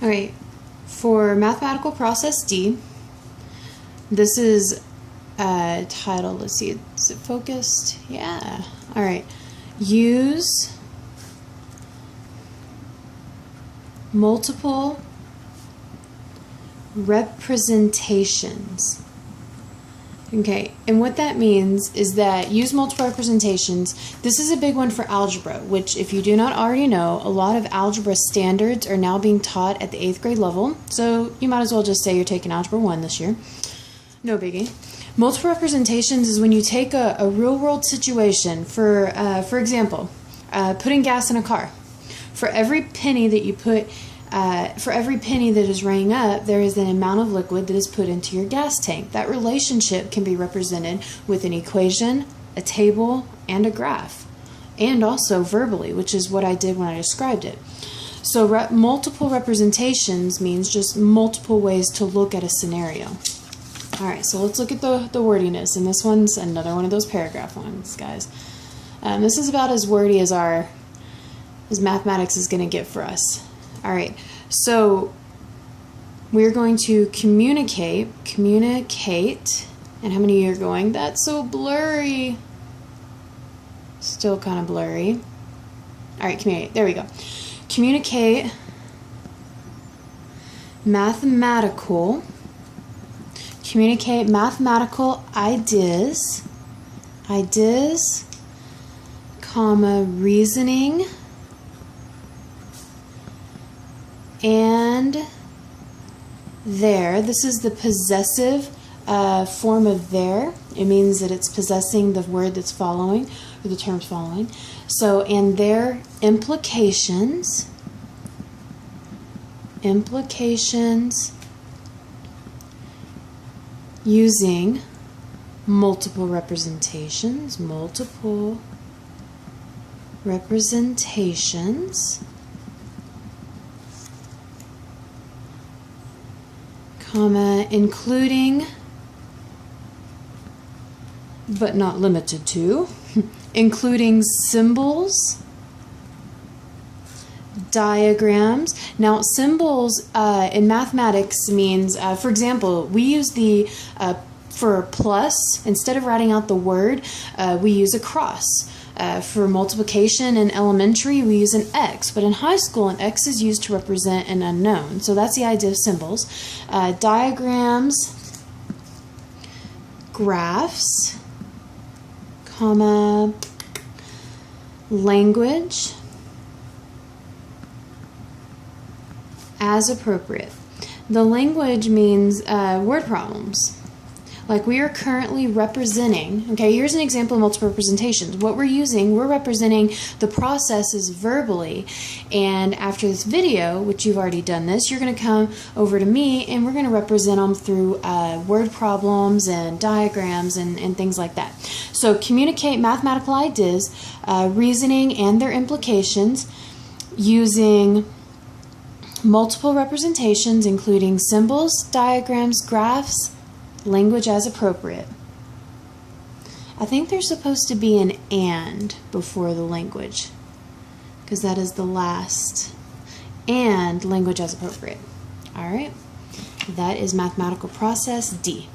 All right, for mathematical process D, this is titled, let's see, is it focused? Yeah. All right, use multiple representations. Okay, and what that means is that use multiple representations. This is a big one for algebra, which if you do not already know, a lot of algebra standards are now being taught at the 8th grade level. So you might as well just say you're taking Algebra 1 this year. No biggie. Multiple representations is when you take a real world situation, for example, putting gas in a car. For every penny that you put for every penny that is rang up, there is an amount of liquid that is put into your gas tank. That relationship can be represented with an equation, a table, and a graph, and also verbally, which is what I did when I described it. So multiple representations means just multiple ways to look at a scenario. All right, so let's look at the wordiness, and this one's another one of those paragraph ones, guys. This is about as wordy as mathematics is going to get for us. All right, so we're going to communicate, and how many of you are going, that's so blurry? Still kind of blurry. All right, communicate, there we go. Communicate mathematical ideas, comma, reasoning, and there. This is the possessive form of there. It means that it's possessing the word that's following, or the terms following. So, and their implications using multiple representations, comma, including but not limited to, including symbols, diagrams. Now, symbols in mathematics means, for example, we use the, for plus, instead of writing out the word, we use a cross. For multiplication in elementary, we use an X, but in high school, an X is used to represent an unknown. So that's the idea of symbols. Diagrams, graphs, comma, language, as appropriate. The language means word problems. Like we are currently representing, okay, here's an example of multiple representations. What we're representing the processes verbally, and after this video, which you've already done this, you're going to come over to me and we're going to represent them through word problems and diagrams and things like that. So communicate mathematical ideas, reasoning, and their implications using multiple representations, including symbols, diagrams, graphs, language as appropriate. I think there's supposed to be an and before the language, because that is the last. And language as appropriate. All right, that is mathematical process D.